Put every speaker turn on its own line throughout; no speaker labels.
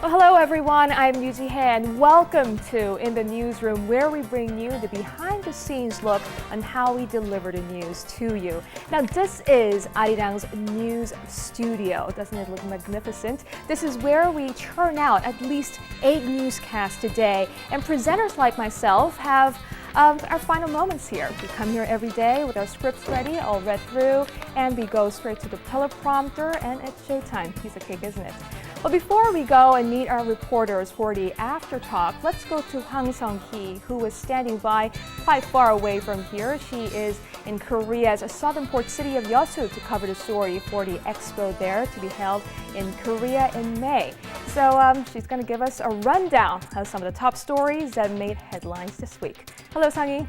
Well, hello everyone, I'm Yoo Ji-hye and welcome to In the Newsroom, where we bring you the behind-the-scenes look on how we deliver the news to you. Now this is Arirang's news studio. Doesn't it look magnificent? This is where we churn out at least 8 newscasts a day, and presenters like myself have our final moments here. We come here every day with our scripts ready, all read through, and we go straight to the teleprompter, and it's showtime. Piece of cake, isn't it? But before we go and meet our reporters for the after talk, let's go to Hwang Sung-hee, who is standing by quite far away from here. She is in Korea's southern port city of Yeosu to cover the story for the expo there to be held in Korea in May. So she's going to give us a rundown of some of the top stories that made headlines this week. Hello, Sung-hee.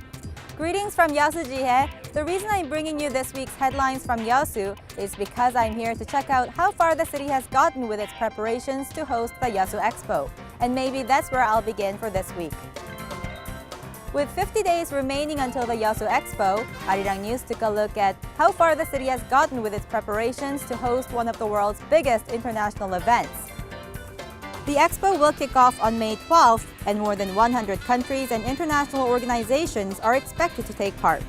Greetings from Yeosu, Ji-hye. The reason I'm bringing you this week's headlines from Yeosu is because I'm here to check out how far the city has gotten with its preparations to host the Yeosu Expo. And maybe that's where I'll begin for this week. With 50 days remaining until the Yeosu Expo, Arirang News took a look at how far the city has gotten with its preparations to host one of the world's biggest international events. The expo will kick off on May 12th, and more than 100 countries and international organizations are expected to take part.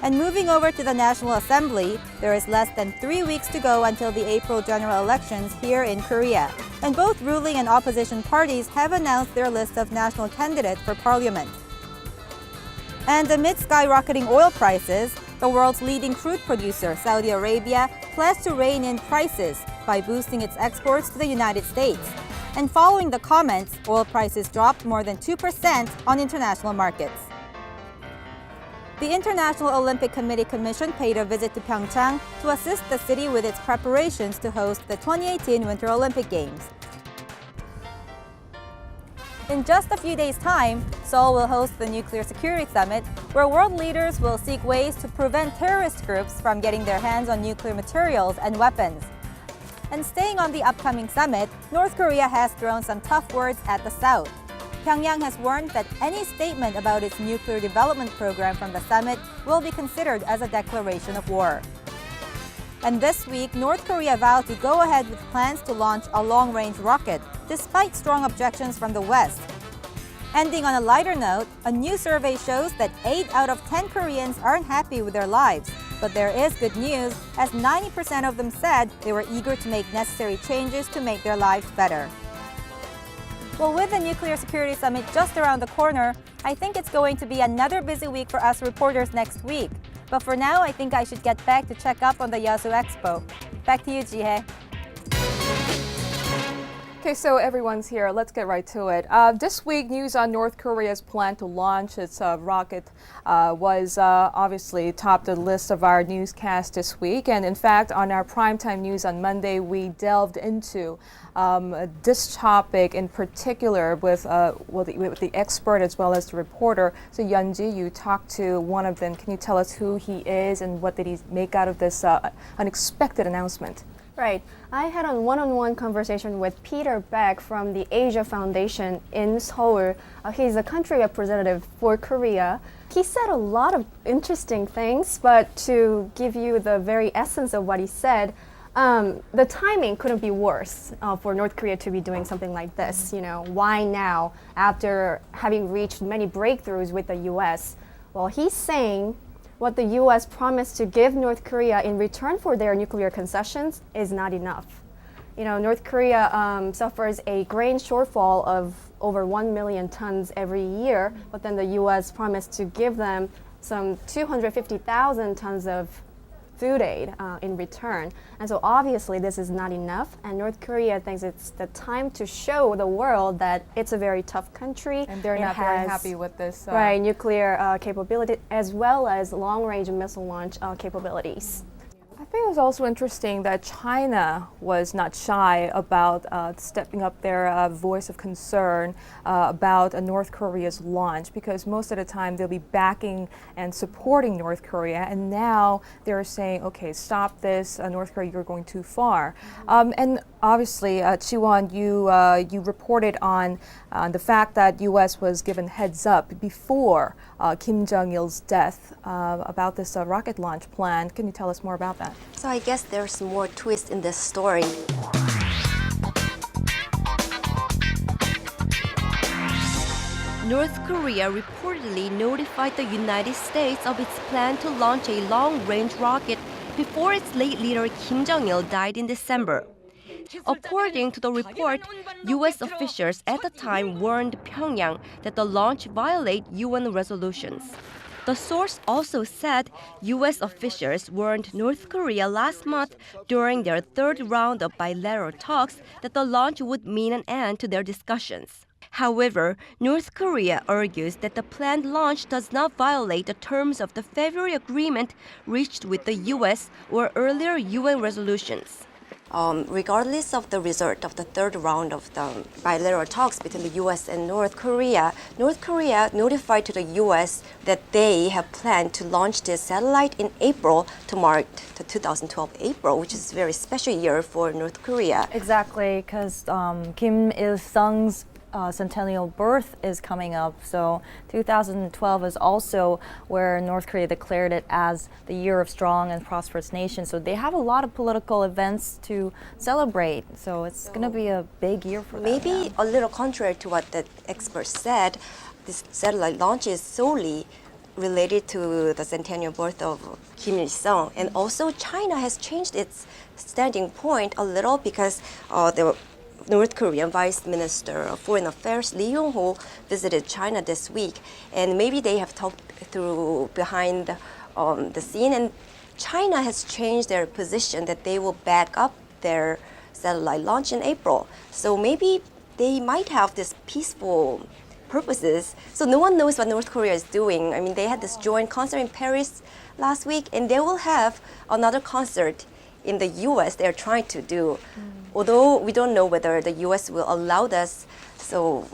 And moving over to the National Assembly, there is less than 3 weeks to go until the April general elections here in Korea. And both ruling and opposition parties have announced their list of national candidates for parliament. And amid skyrocketing oil prices, the world's leading crude producer, Saudi Arabia, plans to rein in prices by boosting its exports to the United States. And following the comments, oil prices dropped more than 2% on international markets. The International Olympic Committee Commission paid a visit to Pyeongchang to assist the city with its preparations to host the 2018 Winter Olympic Games. In just a few days' time, Seoul will host the Nuclear Security Summit, where world leaders will seek ways to prevent terrorist groups from getting their hands on nuclear materials and weapons. And staying on the upcoming summit, North Korea has thrown some tough words at the South. Pyongyang has warned that any statement about its nuclear development program from the summit will be considered as a declaration of war. And this week, North Korea vowed to go ahead with plans to launch a long-range rocket, despite strong objections from the West. Ending on a lighter note, a new survey shows that 8 out of 10 Koreans aren't happy with their lives. But there is good news, as 90% of them said they were eager to make necessary changes to make their lives better. Well, with the Nuclear Security Summit just around the corner, I think it's going to be another busy week for us reporters next week. But for now, I think I should get back to check up on the Yeosu Expo. Back to you, Ji-hye.
Okay, so everyone's here. Let's get right to it. This week, news on North Korea's plan to launch its rocket was obviously topped the list of our newscast this week. And in fact, on our primetime news on Monday, we delved into this topic in particular with the expert as well as the reporter. So Yeonji, you talked to one of them. Can you tell us who he is and what did he make out of this unexpected announcement?
Right. I had a one-on-one conversation with Peter Beck from the Asia Foundation in Seoul. He's a country representative for Korea. He said a lot of interesting things, but to give you the very essence of what he said, the timing couldn't be worse for North Korea to be doing something like this. You know, why now, after having reached many breakthroughs with the U.S.? Well, he's saying what the U.S. promised to give North Korea in return for their nuclear concessions is not enough. You know, North Korea suffers a grain shortfall of over 1 million tons every year, but then the U.S. promised to give them some 250,000 tons of food aid in return. And so obviously this is not enough, and North Korea thinks it's the time to show the world that it's a very tough country.
And they're not very happy with this.
Right, nuclear capability as well as long-range missile launch capabilities.
I think it was also interesting that China was not shy about stepping up their voice of concern about North Korea's launch, because most of the time they'll be backing and supporting North Korea, and now they're saying, okay, stop this, North Korea, you're going too far. And obviously, Cheonan, you reported on the fact that U.S. was given heads up before Kim Jong-il's death about this rocket launch plan. Can you tell us more about that?
So I guess there's more twist in this story. North Korea reportedly notified the United States of its plan to launch a long-range rocket before its late leader Kim Jong-il died in December. According to the report, U.S. officials at the time warned Pyongyang that the launch violated UN resolutions. The source also said U.S. officials warned North Korea last month during their third round of bilateral talks that the launch would mean an end to their discussions. However, North Korea argues that the planned launch does not violate the terms of the February agreement reached with the U.S. or earlier UN resolutions.
Regardless of the result of the third round of the bilateral talks between the U.S. and North Korea notified to the U.S. that they have planned to launch this satellite in April to mark the 2012 April, which is a very special year for North Korea.
Exactly, because Kim Il-sung's centennial birth is coming up. So 2012 is also where North Korea declared it as the year of strong and prosperous nation. So they have a lot of political events to celebrate. So it's going to be a big year for them.
Maybe a little contrary to what the experts said, this satellite launch is solely related to the centennial birth of Kim Il-sung. And also China has changed its standing point a little because the North Korean Vice Minister of Foreign Affairs Lee Yong-ho visited China this week, and maybe they have talked through behind the scene, and China has changed their position that they will back up their satellite launch in April. So maybe they might have this peaceful purposes. So no one knows what North Korea is doing. I mean, they had this joint concert in Paris last week, and they will have another concert in the U.S. they're trying to do. Although we don't know whether the U.S. will allow this, so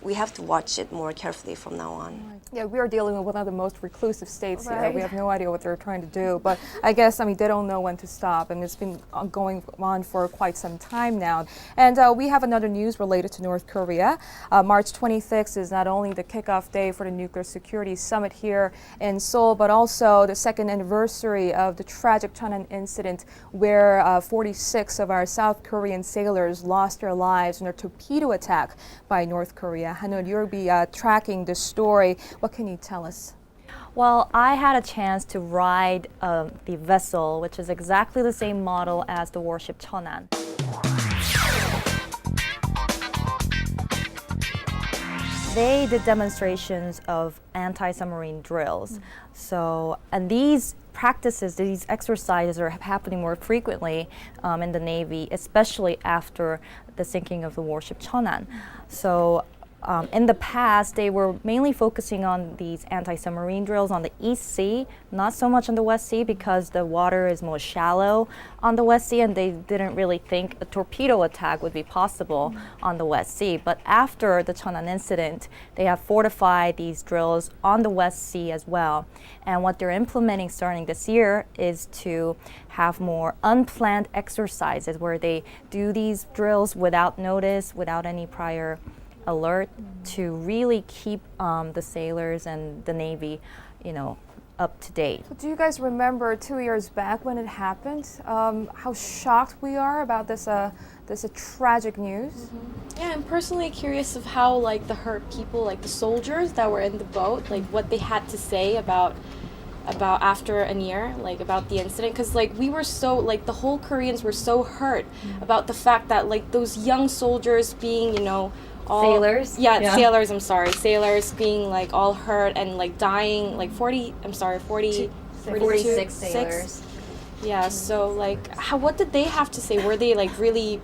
we have to watch it more carefully from now on.
Yeah, we are dealing with one of the most reclusive states here.
Right.
We have no idea what they're trying to do. But I guess, they don't know when to stop. And it's been going on for quite some time now. And we have another news related to North Korea. March 26th is not only the kickoff day for the Nuclear Security Summit here in Seoul, but also the second anniversary of the tragic Cheonan incident where 46 of our South Korean sailors lost their lives in a torpedo attack by North Korea. Hanul, you'll be tracking this story. What can you tell us?
Well, I had a chance to ride the vessel, which is exactly the same model as the warship Cheonan. They did demonstrations of anti-submarine drills. So, and these practices, these exercises are happening more frequently in the Navy, especially after the sinking of the warship Cheonan. So, in the past, they were mainly focusing on these anti-submarine drills on the East Sea, not so much on the West Sea because the water is more shallow on the West Sea, and they didn't really think a torpedo attack would be possible on the West Sea. But after the Cheonan incident, they have fortified these drills on the West Sea as well. And what they're implementing starting this year is to have more unplanned exercises where they do these drills without notice, without any prior alert, to really keep the sailors and the Navy, up to date.
So do you guys remember 2 years back when it happened? How shocked we are about this tragic news?
Yeah, I'm personally curious of how the hurt people, the soldiers that were in the boat, what they had to say about after a year, about the incident, because we were so the whole Koreans were so hurt about the fact that those young soldiers being all,
Sailors?
Yeah, sailors, I'm sorry. Sailors being all hurt and dying, 46
sailors.
Yeah, so what did they have to say? Were they really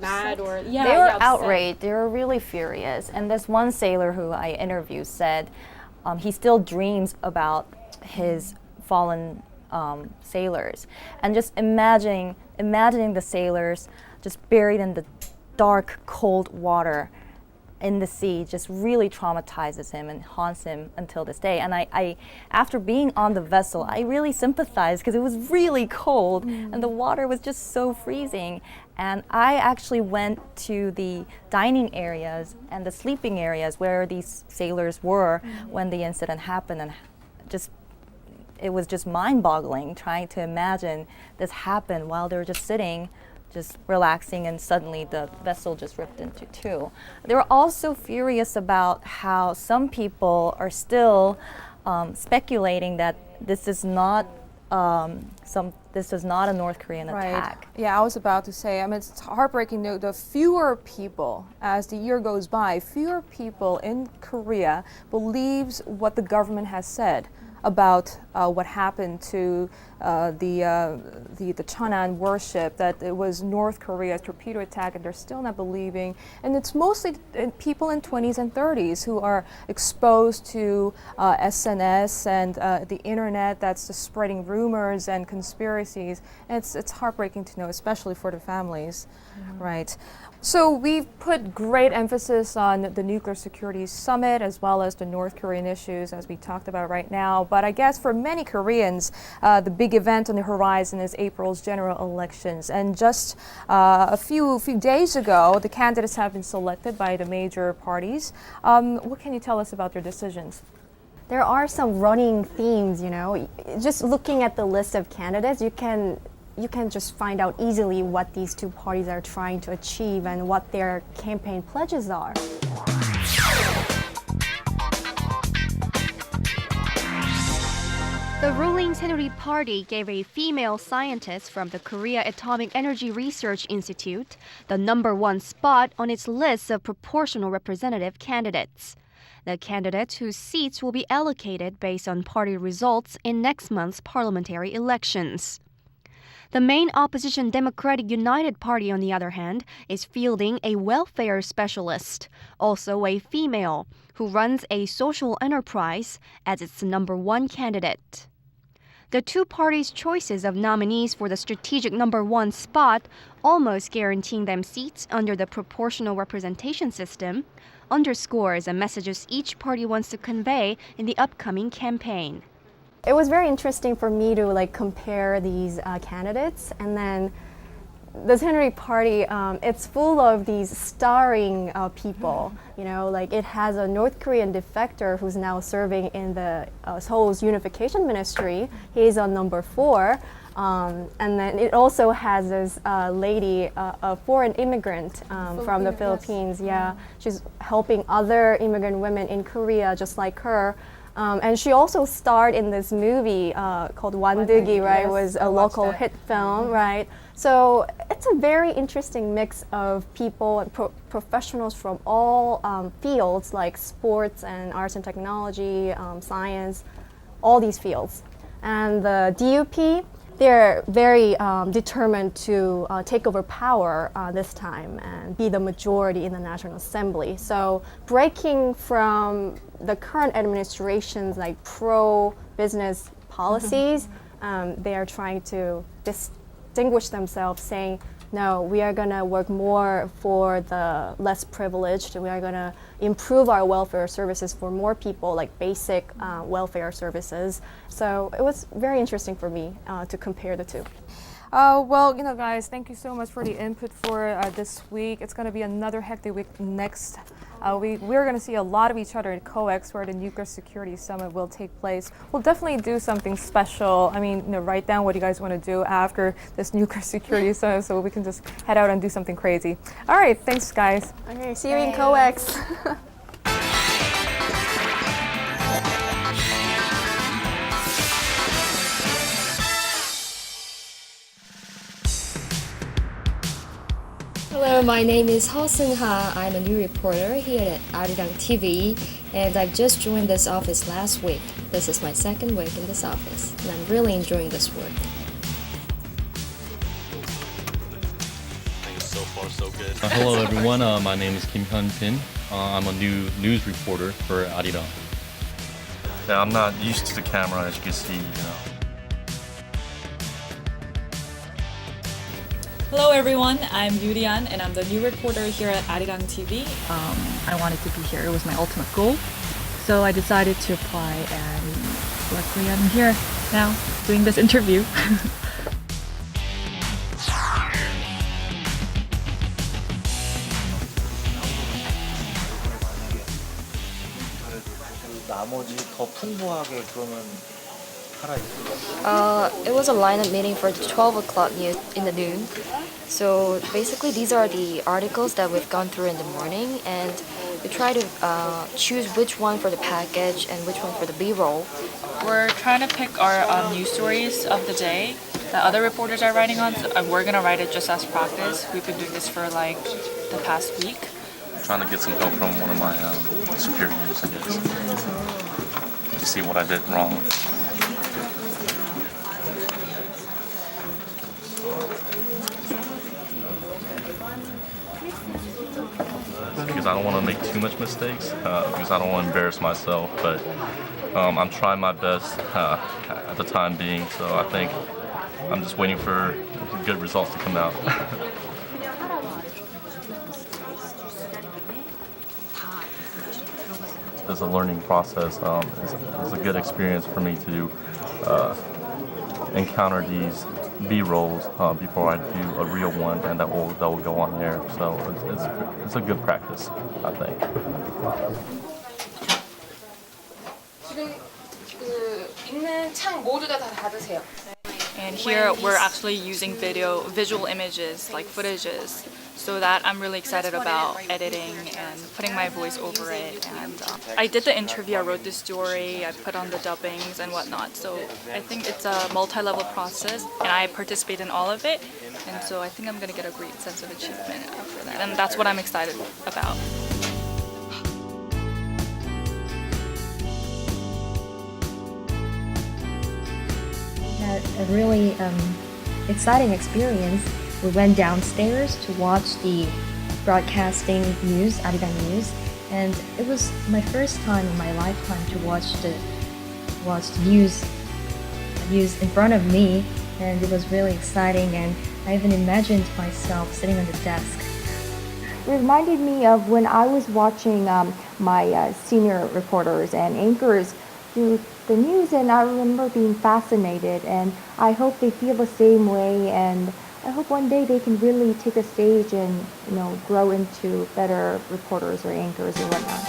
mad or
They were outraged. They were really furious. And this one sailor who I interviewed said he still dreams about his fallen sailors, and just imagining the sailors just buried in the dark, cold water in the sea just really traumatizes him and haunts him until this day. And I after being on the vessel, I really sympathized because it was really cold and the water was just so freezing. And I actually went to the dining areas and the sleeping areas where these sailors were when the incident happened, and it was just mind-boggling trying to imagine this happened while they were just sitting just relaxing, and suddenly the vessel just ripped into two. They're also furious about how some people are still speculating that this is not this is not a North Korean attack.
Yeah, I was about to say, I mean, it's heartbreaking. The fewer people, as the year goes by, fewer people in Korea believes what the government has said about what happened to the Cheonan warship, that it was North Korea's torpedo attack, and they're still not believing. And it's mostly people in 20s and 30s who are exposed to SNS and the internet that's just spreading rumors and conspiracies. And it's heartbreaking to know, especially for the families, right?
So we've put great emphasis on the nuclear security summit as well as the North Korean issues as we talked about right now. But I guess for many Koreans, the big event on the horizon is April's general elections. And just a few days ago, the candidates have been selected by the major parties. What can you tell us about their decisions?
There are some running themes, you know. Just looking at the list of candidates, you can just find out easily what these two parties are trying to achieve and what their campaign pledges are.
The ruling Saenuri Party gave a female scientist from the Korea Atomic Energy Research Institute the #1 spot on its list of proportional representative candidates. The candidates whose seats will be allocated based on party results in next month's parliamentary elections. The main opposition Democratic United Party, on the other hand, is fielding a welfare specialist, also a female, who runs a social enterprise as its #1 candidate. The two parties' choices of nominees for the strategic #1 spot, almost guaranteeing them seats under the proportional representation system, underscores the messages each party wants to convey in the upcoming campaign.
It was very interesting for me to compare these candidates, and then the Saenuri Party, it's full of these starring people. You know, it has a North Korean defector who's now serving in the Seoul's unification ministry. He's on #4. And then it also has this lady, a foreign immigrant from the Philippines. Yeah, she's helping other immigrant women in Korea just like her. And she also starred in this movie called Wandeegi, right? It was a local hit film, right? So it's a very interesting mix of people and professionals from all fields like sports and arts and technology, science, all these fields. And the DUP, they're very determined to take over power this time and be the majority in the National Assembly. So breaking from the current administration's pro-business policies, they are trying to distinguish themselves, saying, no, we are going to work more for the less privileged. We are going to improve our welfare services for more people, like basic welfare services. So it was very interesting for me to compare the two.
Well, guys, thank you so much for the input for this week. It's going to be another hectic week next. We're going to see a lot of each other at COEX, where the Nuclear Security Summit will take place. We'll definitely do something special. I mean, write down what you guys want to do after this Nuclear Security Summit so we can just head out and do something crazy. All right, thanks, guys.
Okay, see you in COEX.
Hello, my name is Ho Seung-ha. I'm a new reporter here at Arirang TV, and I've just joined this office last week. This is my second week in this office, and I'm really enjoying this work.
So far, so good. Hello, everyone. My name is Kim Hyun-pin. I'm a new news reporter for Arirang. Yeah, I'm not used to the camera, as you can see,
Hello everyone, I'm Yurian and I'm the new reporter here at Arirang TV. I wanted to be here, it was my ultimate goal. So I decided to apply and luckily I'm here now doing this interview.
나머지 더 풍부하게 그러면
It was a lineup meeting for the 12 o'clock news in the noon. So basically, these are the articles that we've gone through in the morning, and we try to choose which one for the package and which one for the B-roll.
We're trying to pick our news stories of the day that other reporters are writing on, and we're gonna write it just as practice. We've been doing this for like the past week.
I'm trying to get some help from one of my superiors, I guess, to see what I did wrong. Because I don't want to make too much mistakes, because I don't want to embarrass myself, but I'm trying my best at the time being, so I think I'm just waiting for good results to come out. It's a learning process. It's a good experience for me to encounter these B-rolls before I do a real one, and that will go on air. So it's a good practice, I think.
And here we're actually using visual images, like footages, so that I'm really excited about editing and putting my voice over it. And I did the interview, I wrote the story, I put on the dubbings and whatnot. So I think it's a multi-level process, and I participate in all of it. And so I think I'm gonna get a great sense of achievement after that. And that's what I'm excited about.
Had a really exciting experience. We went downstairs to watch the broadcasting news, Arirang News, and it was my first time in my lifetime to watch the news in front of me, and it was really exciting, and I even imagined myself sitting on the desk.
It reminded me of when I was watching my senior reporters and anchors do the news, and I remember being fascinated, and I hope they feel the same way, and I hope one day they can really take a stage and grow into better reporters or anchors or whatnot.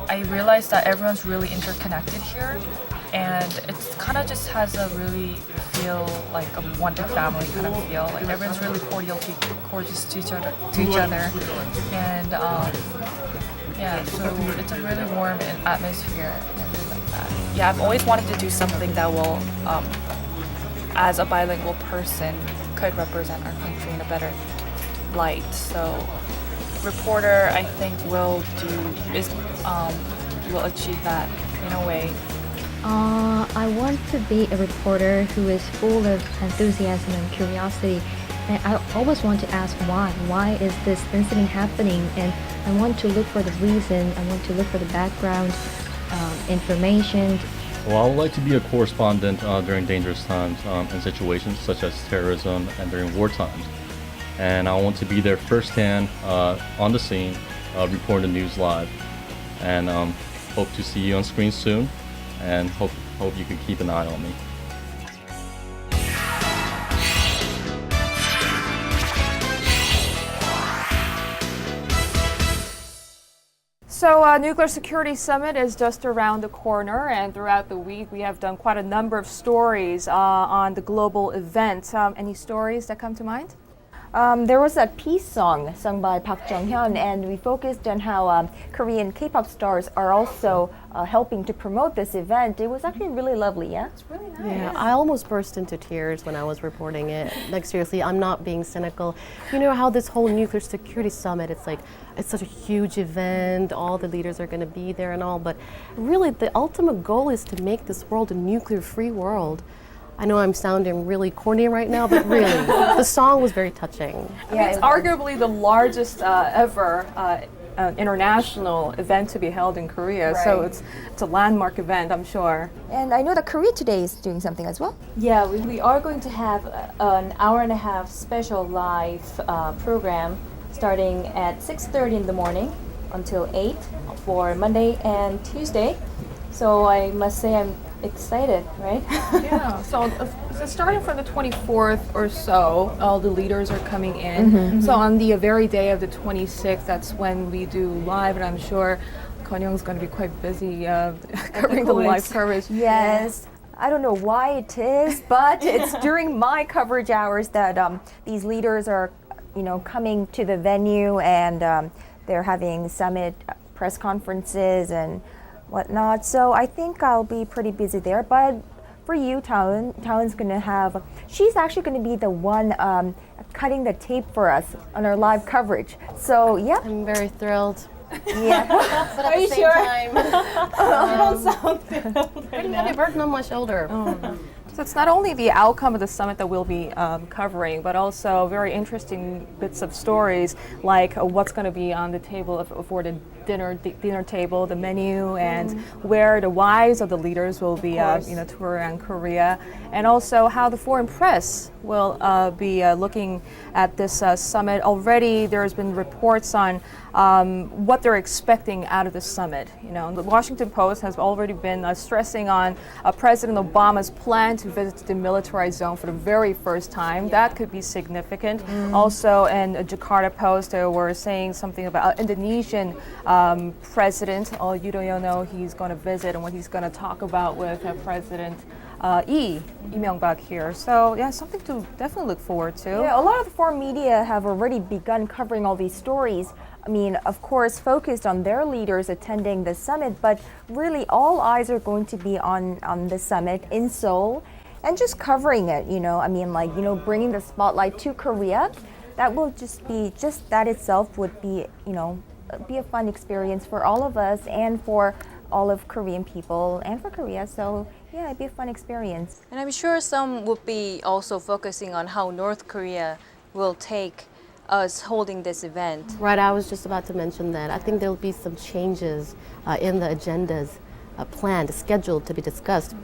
I realized that everyone's really interconnected here, and it kind of just has a really feel like a wanted family kind of feel. Like everyone's really courteous to each other, and yeah, so it's a really warm atmosphere. And I really like that. Yeah, I've always wanted to do something that will, as a bilingual person, could represent our country in a better light. So, reporter, I think, will achieve that in a way.
I want to be a reporter who is full of enthusiasm and curiosity. And I always want to ask why. Why is this incident happening? And I want to look for the reason. I want to look for the background information.
Well, I would like to be a correspondent during dangerous times in situations such as terrorism and during war times. And I want to be there firsthand on the scene, reporting the news live. And hope to see you on screen soon. And hope you can keep an eye on me.
So Nuclear Security Summit is just around the corner, and throughout the week we have done quite a number of stories on the global event. Any stories that come to mind?
There was a peace song sung by Park Jung-hyun, and we focused on how Korean K-pop stars are also helping to promote this event. It was actually really lovely, yeah? It's really nice.
Yeah, I almost burst into tears when I was reporting it. Like seriously, I'm not being cynical. You know how this whole Nuclear Security Summit, it's such a huge event, all the leaders are going to be there and all, but really the ultimate goal is to make this world a nuclear-free world. I know I'm sounding really corny right now, but really, the song was very touching.
I mean, it's arguably the largest ever international event to be held in Korea,
right.
So it's a landmark event, I'm sure.
And I know that Korea Today is doing something as well.
Yeah, we are going to have an hour-and-a-half special live program starting at 6:30 in the morning until 8 for Monday and Tuesday. So I must say I'm excited, right?
Yeah, so starting from the 24th or so, all the leaders are coming in. So on the very day of the 26th, that's when we do live, and I'm sure Konyoung's going to be quite busy covering the live coverage.
Yes. I don't know why it is, but it's during my coverage hours that these leaders are, coming to the venue, and they're having summit press conferences and whatnot. So I think I'll be pretty busy there. But for you, Taeun's she's actually going to be the one cutting the tape for us on our live coverage. So yeah.
I'm very thrilled.
Yeah.
But at the same time, you don't sound thrilled. Pretty heavy burden on my shoulder.
So it's not only the outcome of the summit that we'll be covering, but also very interesting bits of stories like what's going to be on the table for the dinner table, the menu, and where the wives of the leaders will be touring Korea, and also how the foreign press will be looking at this summit. Already there's been reports on what they're expecting out of the summit. The Washington Post has already been stressing on President Obama's plan to visit the demilitarized zone for the very first time. That could be significant. Also in Jakarta Post, they were saying something about Indonesian president, Yudhoyono, he's going to visit and what he's going to talk about with President Lee Myung-bak here. So yeah, something to definitely look forward to.
Yeah, a lot of the foreign media have already begun covering all these stories. I mean, of course, focused on their leaders attending the summit, but really all eyes are going to be on the summit in Seoul and just covering it, bringing the spotlight to Korea. That will that itself would be, be a fun experience for all of us and for all of Korean people and for Korea. So yeah, it'd be a fun experience.
And I'm sure some would be also focusing on how North Korea will take us holding this event.
Right, I was just about to mention that. I think there'll be some changes in the agendas planned, scheduled to be discussed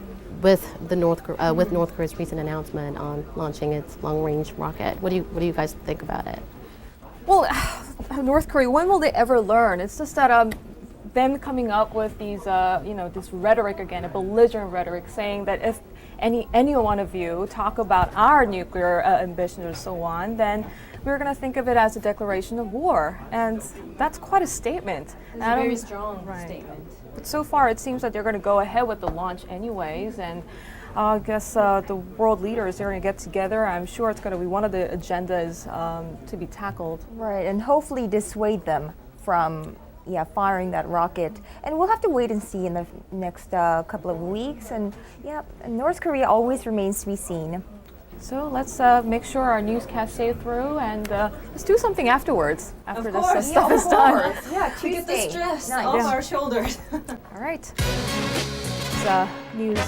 with North Korea's recent announcement on launching its long-range rocket. What do you guys think about it?
Well, North Korea, when will they ever learn? It's just that them coming up with these, this rhetoric again, a belligerent rhetoric, saying that if any one of you talk about our nuclear ambitions or so on, then we're going to think of it as a declaration of war. And that's quite a statement.
It's a very strong statement.
But so far, it seems that they're going to go ahead with the launch anyways. And I guess the world leaders, they're going to get together. I'm sure it's going to be one of the agendas to be tackled.
Right, and hopefully dissuade them from firing that rocket. And we'll have to wait and see in the next couple of weeks. And North Korea always remains to be seen.
So let's make sure our newscast stay through, and let's do something afterwards, after this stuff is done.
Yeah,
to get the stress off our shoulders.
All right. It's news.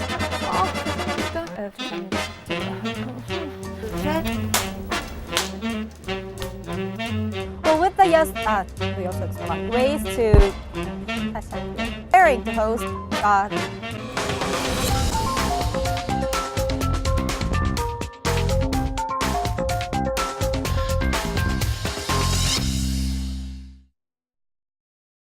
Well, with the race to Arirang to host